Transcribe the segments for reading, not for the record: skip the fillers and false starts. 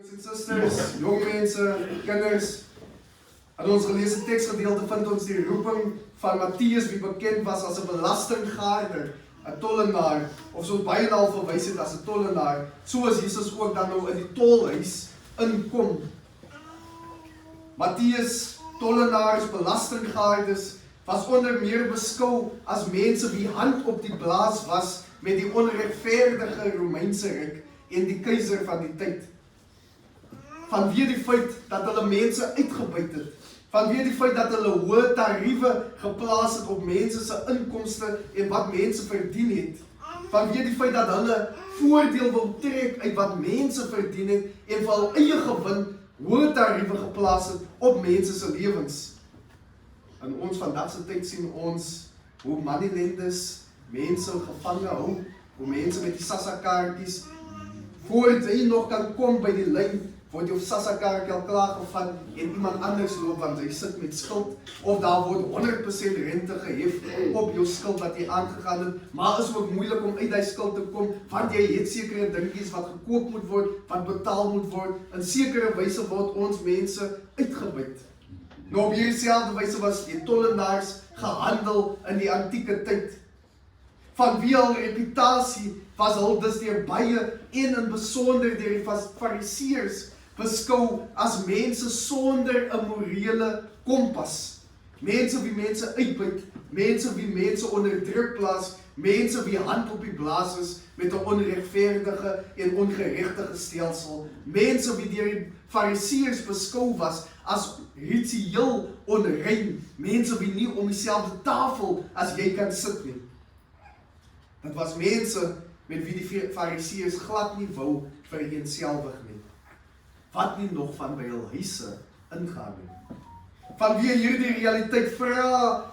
En sisters, jong mense, kinders. In ons geleesde teksgedeelte vind ons die roeping van Matteus, wie bekend was as 'n belastinggaarder, 'n tollenaar, of soos baie al verwys het as 'n tollenaar, soos Jesus ook dan nou in die tolhuis inkom. Matteus, tollenaars, belastinggaarders, was onder meer beskou as mense wie hand op die blaas was met die onregverdige Romeinse ryk en die keiser van die tyd. Vanweë die feit dat hulle mense uitgebuit het, vanweë die feit dat hulle hoë tariewe geplaas het op mense se inkomste en wat mense verdien het, vanweë die feit dat hulle voordeel wil trek uit wat mense verdien het en vir hul eie gewin hoë tariewe geplaas het op mense se lewens. In ons vandag se tyd sien ons hoe moneylendes mense gevange hou, hoe mense met die SASSA-kaartjies, voordat jy nog kan kom by die lyn, word jou SASSA-kaartjie al klaargevat en iemand anders loop want hy sit met skuld, of daar word 100% rente gehef op jou skuld wat jy aangegaan het, maar is ook moeilik om uit die skuld te kom, want jy het sekere dingetjies wat gekoop moet word, wat betaal moet word, in sekere wyse word ons mense uitgebuit. Nou op hierdieselfde wyse was die tollenaars gehandel in die antieke tyd. Van wie hul reputasie was hul dus deur baie en in besonder deur die fariseërs beskou as mense sonder 'n morele kompas. Mense wie mense uitbuit, mense wie mense onder druk plaas, mense wie hand op die blaas is met 'n onregverdige en ongeregtige stelsel, mense wie deur die fariseërs beskou was as ritueel onrein, mense wie nie om dieselfde tafel as jy kan sit nie. Dit was mense met wie die fariseërs glad nie wou vereenselwig nie. Wat nie nog van by hul huise ingaan nie. Vanweë hierdie realiteit vra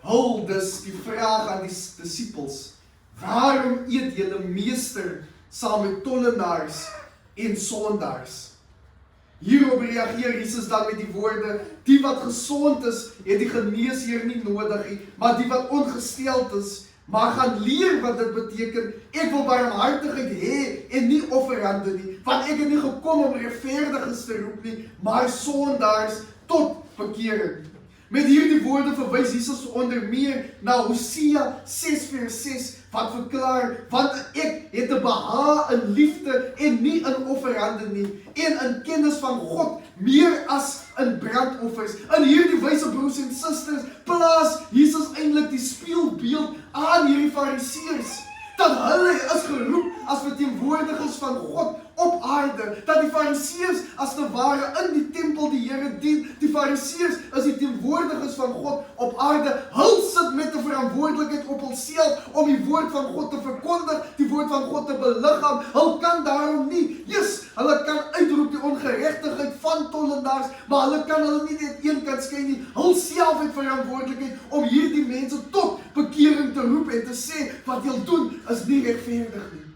hul dus die vraag aan die disippels: waarom eet julle meester saam met tollenaars en sondaars? Hierop reageer Jesus dan met die woorde: die wat gesond is, het die geneesheer nie nodig nie, maar die wat ongesteld is, maar gaan leer wat dit beteken. Ek wil barmhartigheid hê en nie offerande nie, want ek het nie gekom om regverdiges te roep nie, maar sondaars tot bekering. Met hierdie woorde verwys Jesus onder meer na Hosea 6:6, wat verklaar: want ek het 'n behaag in liefde en nie in offerande nie, en in kennis van God meer as in brandoffers. In hierdie wyse, broers en susters, plaas Jesus eintlik die spieelbeeld aan hierdie fariseërs, dat hulle is geroep as verteenwoordigers van God op aarde, dat die fariseërs as te ware in die tempel die Here dien. Die fariseërs is die teenwoordigers van God op aarde. Hulle sit met 'n verantwoordelikheid op hulself om die woord van God te verkondig, die woord van God te beliggaam. Hulle kan daarom nie, hulle kan uitroep die ongeregtigheid van tollenaars, maar hulle kan hulle nie net een kant skei nie. Hulle self het verantwoordelikheid om hierdie mense tot bekering te roep en te sê wat julle doen is nie regverdig nie.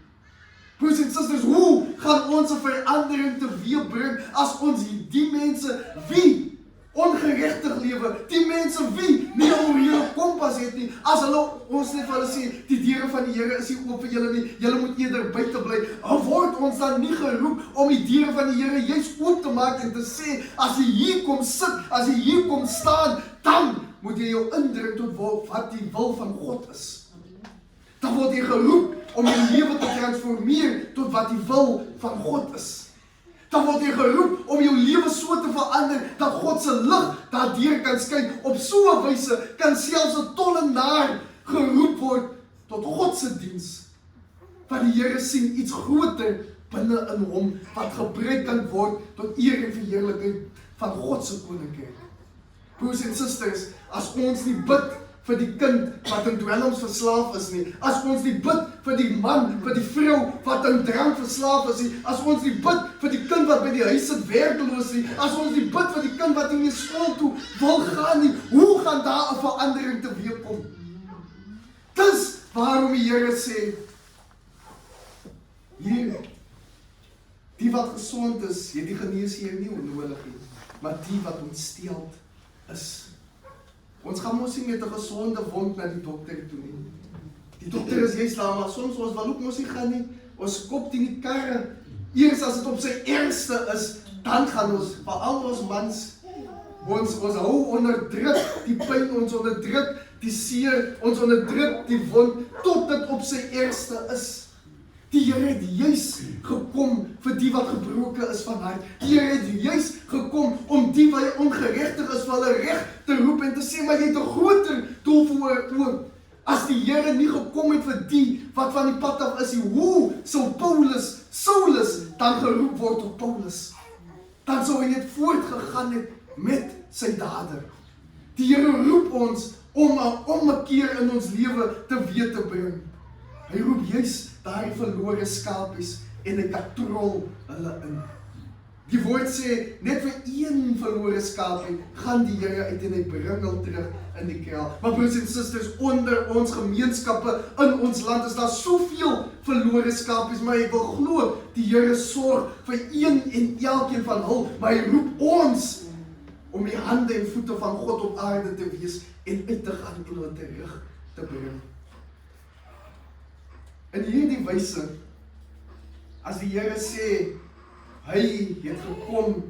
Broers en susters, hoe gaan ons 'n verandering teweegbring as ons die mense wie ongeregtig lewe, die mense wie nie 'n morele kompas het nie, as hulle ons net vir hulle sê, die deure van die Here is nie oop vir julle nie, julle moet eerder buite bly, word ons dan nie geroep om die deure van die Here juist oop te maak en te sê, as jy hier kom sit, as jy hier kom staan, dan moet jy jou indruk tot wat die wil van God is. Dan word jy geroep om jou lewe te transformeer tot wat die wil van God is. Dan word jy geroep om jou lewe so te verander dat God se lig daardeur kan skyn. Op so 'n wyse kan selfs 'n tollenaar geroep word tot God se diens. Want die Here sien iets groter binne in hom wat gebruik kan word tot eer en verheerliking van God se koninkryk. Broers en susters, as ons nie bid vir die kind wat in dwelms verslaaf is nie, as ons nie bid vir die man, vir die vrou wat in drank verslaaf is nie, as ons nie bid vir die kind wat by die huis sit werkeloos nie, as ons nie bid vir die kind wat nie meer skool toe wil gaan nie, hoe gaan daar 'n verandering teweegkom? Dis waarom die Here sê, hier, die wat gesond is, het die geneesheer nie onnodig nie, maar die wat ontsteld is. Ons gaan mos nie met 'n gesonde wond na die dokter toe nie. Die dokter is juist daar, maar soms ons wil ook mos nie gaan nie. Ons kop teen die karre Eers as dit op sy ergste is, dan gaan ons, veral ons mans, ons hou onderdruk die pyn, ons onderdruk die seer, ons onderdruk die wond, tot dit op sy ergste is. Die Here het juis gekom vir die wat gebroken is van hart. Die Here het juis gekom om die wat ongeregtig is, vir hulle reg te roep en te sê, maar jy het 'n groter doel voor oor. As die Here nie gekom het vir die wat van die pad af is, hoe sou Saulus dan geroep word tot Paulus? Dan sou hy net voortgegaan het met sy dade. Die Here roep ons om 'n ommekeer in ons lewe teweeg te bring. Hy roep juis daai verlore skapies en hy katrol hulle in. Die woord sê, net vir een verlore skapie gaan die Here uit en hy bring hulle terug in die kraal. Maar broers en susters, onder ons gemeenskappe in ons land is daar soveel verlore skapies, maar ek wil glo, die Here sorg vir een en elkeen van hulle, maar hy roep ons om die hande en voete van God op aarde te wees en uit te gaan en hulle terug te bring. In hierdie wyse, as die Here sê, hy het gekom,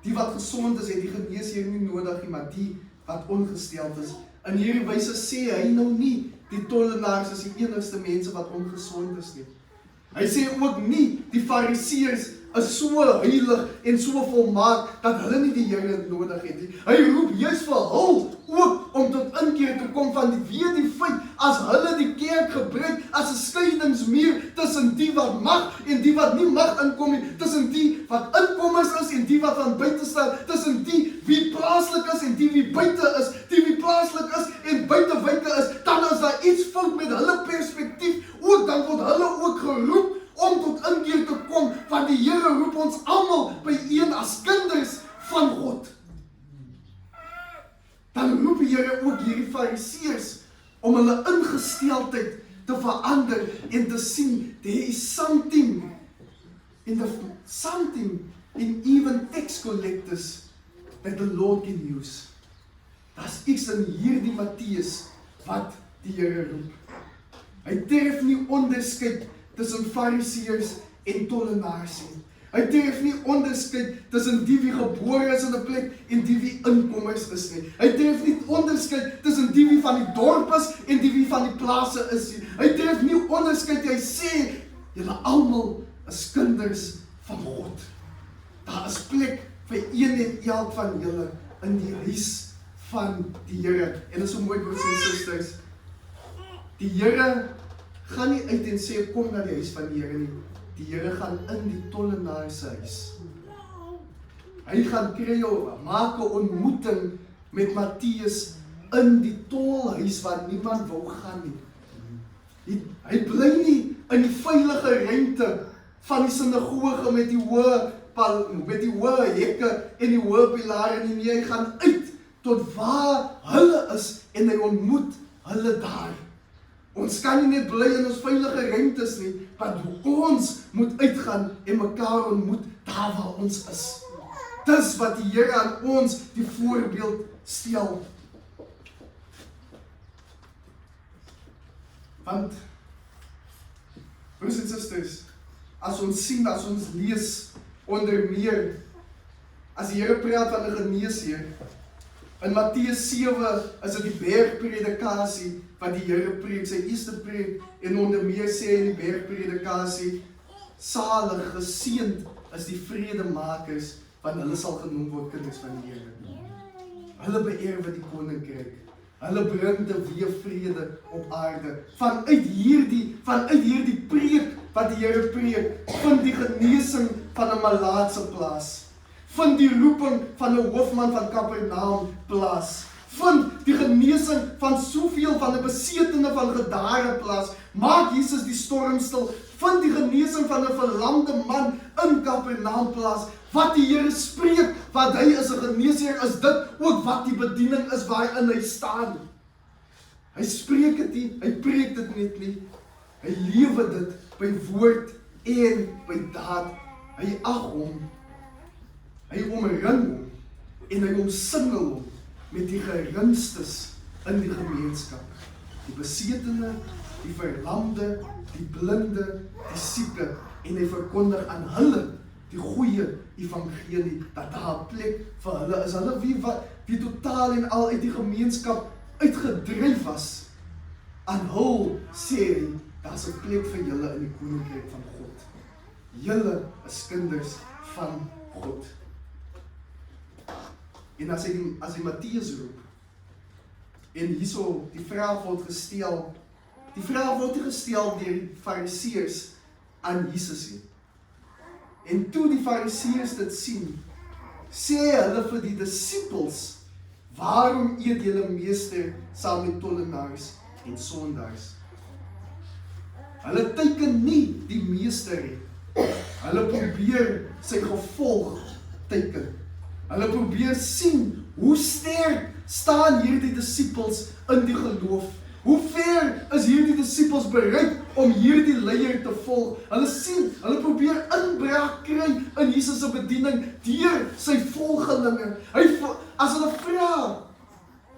die wat gesond is, het die geneesheer nie nodig nie, maar die wat ongesteld is. In hierdie wyse sê hy nou nie, die tollenaars is die enigste mense wat ongesond is nie. Hy sê ook nie, die fariseërs is so heilig en so volmaak, dat hulle nie die Here nodig het nie. Hy roep juist vir hulle ook om tot inkeer te kom van die feit, as hulle die kerk gebruik as 'n skeidingsmuur tussen die wat mag en die wat nie mag inkom nie, tussen die wat inkomers is en die wat van buite staan, tussen die wie plaaslik is en die wie buite is, die wie plaaslik is en buite wyke is, dan is daar iets fout met hulle perspektief, ook dan word hulle ook geroep om tot inkeer te kom, want die Here roep ons almal byeen as kinders van God. Dan roep die Here ook hierdie fariseërs om hulle ingesteldheid te verander en te sien, there is something in even tax collectors that the Lord can use. Daar's iets in hierdie Matteus wat die Here roep. Hy tref nie onderskeid tussen fariseërs en tollenaars nie. Hy tref nie onderskeid tussen die wie gebore is in 'n plek en die wie inkomers is nie. Hy tref nie onderskeid tussen die wie van die dorp is en die wie van die plase is nie. Hy tref nie onderskeid, hy sê, julle almal is kinders van God. Daar is plek vir een en elk van julle in die huis van die Here. En dit is so mooi, broers en susters. Die Here gaan nie uit en sê, kom na die huis van die Here nie. Die Here gaan in die tollenaar se huis. Hy gaan kry jou, maak 'n ontmoeting met Matteus in die tolhuis waar niemand wou gaan nie. Hy bly nie in die veilige ruimte van die sinagoge met die hoë hekke en die hoë pilare nie. Nee, hy gaan uit tot waar hulle is en hy ontmoet hulle daar. Ons kan nie net bly in ons veilige ruimtes nie, want ons moet uitgaan en mekaar ontmoet daar waar ons is. Dis wat die Here aan ons die voorbeeld stel. Want, broers en susters, as ons sien, as ons lees onder meer, as die Here praat van 'n geneesheer, in Matteus 7 is dit die bergpredikasie wat die Here preek, sy eerste preek, en onder meer sê in die bergpredikasie, salig, geseënd is die vredemakers, want hulle sal genoem word kinders van die Here. Hulle beërwe die koninkryk. Hulle bring teweeg vrede op aarde. Vanuit hierdie preek wat die Here preek, vind die genesing van 'n malaatse plaas. Vind die roeping van 'n hoofman van Kapernaum plaas. Vind die genesing van soveel van 'n besetene van Gadara plaas. Maak Jesus die storm stil. Vind die genesing van 'n verlamde man in Kapernaum plaas. Wat die Here spreek, wat hy is 'n geneesheer, is dit ook wat die bediening is waarin hy staan. Hy spreek dit nie, hy preek dit net nie. Hy lewe dit by woord en by daad. Hy ag hom. Hy omring hom en hy omsingel hom met die geringstes in die gemeenskap. Die besetene die verlamde, die blinde, die sieke, en hy verkondig aan hulle die goeie evangelie, dat daar 'n plek vir hulle is. Hulle wie totaal en al uit die gemeenskap uitgedryf was, aan hul sê hy, daar's 'n plek vir julle in die koninkryk van God. Julle is kinders van God. En as hy Matteus roep, en hierso die vraag word gestel, die vraag word nie gestel deur die fariseërs aan Jesus nie. En toe die fariseërs dit sien, sê hulle vir die disippels, waarom eet julle meester saam met tollenaars en sondaars? Hulle teiken nie die meester nie. Hulle probeer sy gevolg teiken. Hulle probeer sien, hoe sterk staan hierdie disippels in die geloof. Hoe ver is hierdie disippels bereid om hierdie leier te volg? Hulle sien, hulle probeer inbraak kry in Jesus se bediening deur sy volgelinge. As hulle vra,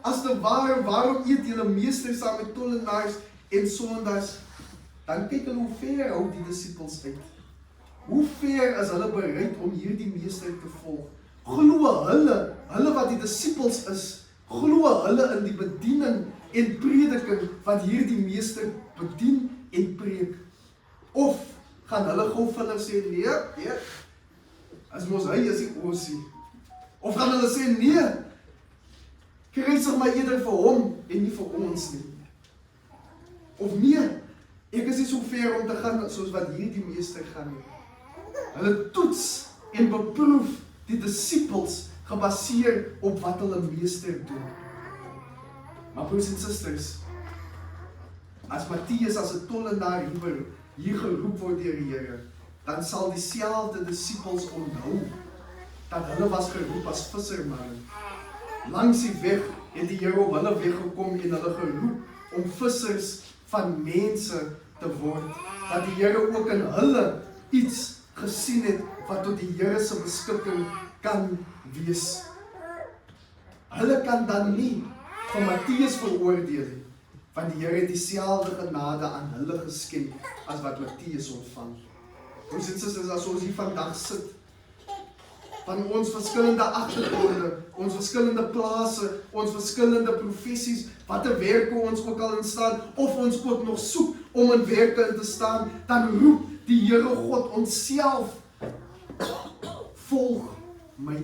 as te ware, waarom eet julle meester saam met tollenaars en sondaars? Dan kyk hulle hoe ver hou die disippels uit. Hoe ver is hulle bereid om hierdie meester te volg? Glo hulle wat die disippels is, glo hulle in die bediening en prediking wat hierdie meester bedien en preek? Of gaan hulle gou vinnig sê, nee, as mos hy is die oosie. Of gaan hulle sê, nee, kruisig my eerder vir hom en nie vir ons nie. Of nee, ek is nie so ver om te gaan soos wat hierdie meester gaan nie. Hulle toets en beproef die disippels gebaseer op wat hulle meester doen. Maar broers en susters, as Matteus as 'n tollenaar hier geroep word deur die Here, dan sal dieselfde disippels onthou dat hulle was geroep as vissermanne. Langs die weg het die Here op hulle weg gekom en hulle geroep om vissers van mense te word. Dat die Here ook in hulle iets gesien het wat tot die Here se beskikking kan wees. Hulle kan dan nie van Matteus veroordeel nie, want die Here het dieselfde genade aan hulle geskenk as wat Matteus ontvang. Ons susters, as ons hier vandag sit, van ons verskillende agtergronde, ons verskillende plase, ons verskillende professies, watter werke ons ook al in staan, of ons ook nog soek om in werke in te staan, dan roep die Here God ons self, volg my.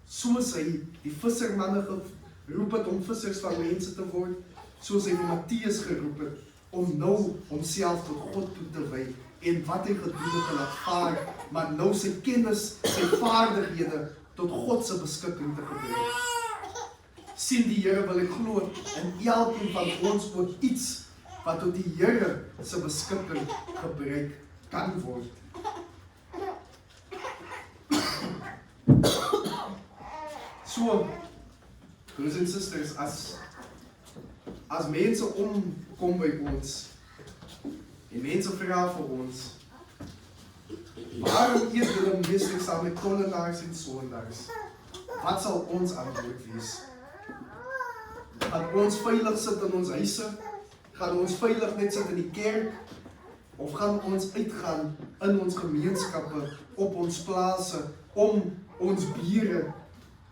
Soos hy die vissermanne geroep het om vissers van mense te word, soos hy vir Matteus geroep het, om nou homself tot God toe te wy, en wat hy gedoen het te laat vaar, maar nou sy kennis, sy vaardighede tot God se beskikking te gebruik. Sien die Here, wil ek glo, in elkeen van ons ook iets wat tot die Here se beskikking gebruik kan word. So, broers en susters, as mense omkom by ons, en mense vra vir ons, waarom eet julle meester saam met tollenaars en sondaars? Wat sal ons antwoord wees? Gaan ons veilig sit in ons huise? Gaan ons veilig net sit in die kerk? Of gaan ons uitgaan in ons gemeenskappe, op ons plase, om ons bure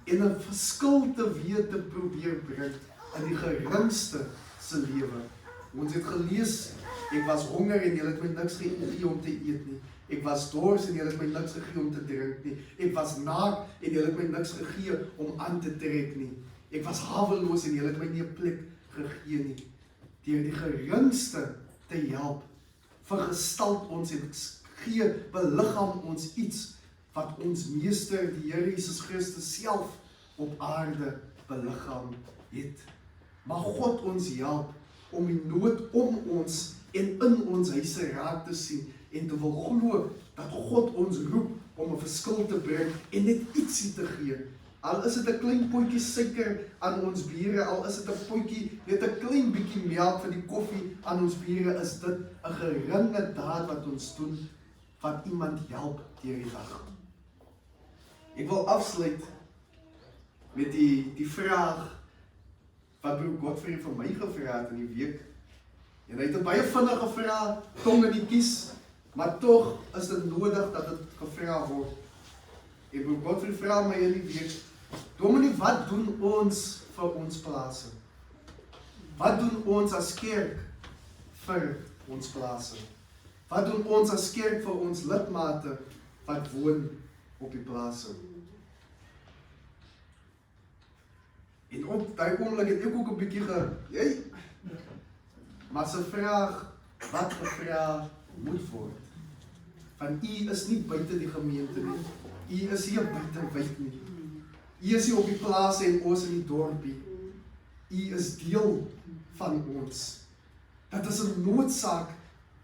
en 'n verskil te weet te probeer bring in die geringste se lewe? Ons het gelees, ek was honger en julle het my niks gegee om te eet nie. Ek was dors en julle het my niks gegee om te drink nie. Ek was naak en julle het my niks gegee om aan te trek nie. Ek was haweloos en julle het my nie 'n plek gegee nie. Deur die geringste te help, vergestalt ons en gee, beliggaam ons iets wat ons meester, die Here Jesus Christus self op aarde beliggaam het. Maar God ons help om die nood om ons en in ons huise raak te sien en te wil glo dat God ons roep om 'n verskil te bring en net ietsie te gee. Al is dit 'n klein potjie suiker aan ons bure, al is dit 'n potjie, net 'n klein bietjie melk vir die koffie aan ons bure, is dit 'n geringe daad wat ons doen, wat iemand help deur die dag. Ek wil afsluit met die vraag wat broer Godfrey vir my gevra het in die week En hy het 'n baie vinnig gevra, tong in die kies, maar tog is dit nodig dat dit gevra word. En broer Godfried vra my in die week, Dominee, wat doen ons vir ons plase? Wat doen ons as kerk vir ons plase? Wat doen ons as kerk vir ons lidmate wat woon op die plase? En op daai oomblik het ek ook 'n bietjie maar sy vraag, wat gevra moet word? Van u is nie buite die gemeente nie. U is hier buitewyd nie. U is hier op die plase en ons in die dorpie. U is deel van ons. Dit is 'n noodsaak,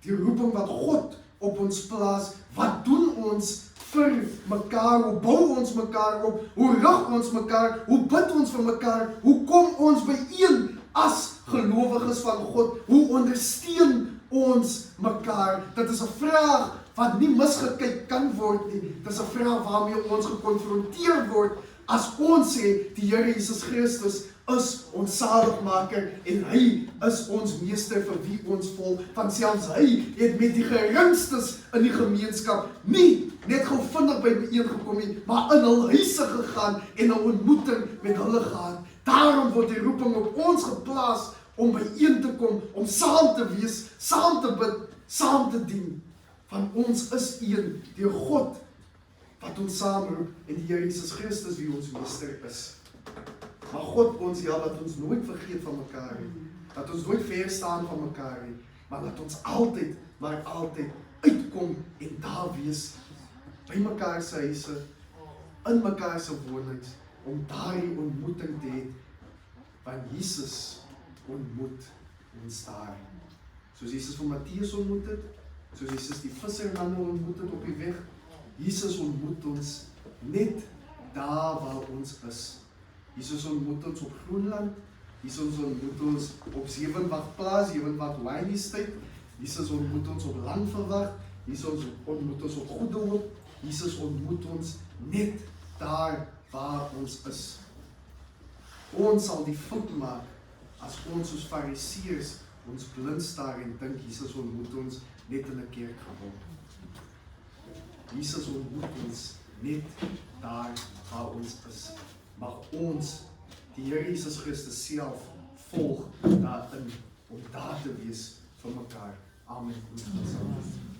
die roeping wat God op ons plaas. Wat doen ons vir mekaar? Hoe bou ons mekaar op? Hoe rig ons mekaar? Hoe bid ons vir mekaar? Hoe kom ons byeen as gelowiges van God? Hoe ondersteun ons mekaar? Dit is 'n vraag wat nie misgekyk kan word nie. Dit is 'n vraag waarmee ons gekonfronteer word as ons sê die Here Jesus Christus is ons saligmaker en hy is ons meester vir wie ons volg. Want selfs hy het met die geringstes in die gemeenskap nie net gou vinnig by byeen gekom nie, maar in hul huise gegaan en 'n ontmoeting met hulle gehad. Daarom word die roeping op ons geplaas om byeen te kom, om saam te wees, saam te bid, saam te dien. Want ons is een, die God wat ons saamroep en die Here Jesus Christus wie ons meester is. Maar God ons dat ons nooit vergeet van mekaar nie, dat ons nooit ver staan van mekaar nie, maar dat ons altyd, maar altyd uitkom en daar wees, by mekaar se huise, in mekaar se wonings, om daardie ontmoeting te hê, want Jesus ontmoet ons daar. Soos Jesus vir Matteus ontmoet het, soos Jesus die vissermanne ontmoet het op die weg, Jesus ontmoet ons net daar waar ons is. Jesus ontmoet ons op Groenland, Jesus ontmoet ons op Sewenwagplaas, Sewenwag-Wynistyd, Jesus ontmoet ons op Landverwag, Jesus ontmoet ons op Goede Hoop, Jesus ontmoet ons net daar waar ons is. Ons sal die fout maak as ons soos Fariseërs ons blind staar en dink Jesus ontmoet ons net in 'n kerkgebou. Jesus ontmoet ons net daar waar ons is. Mag ons die Here Jesus Christus self volg daarin om daar te wees vir mekaar. Amen.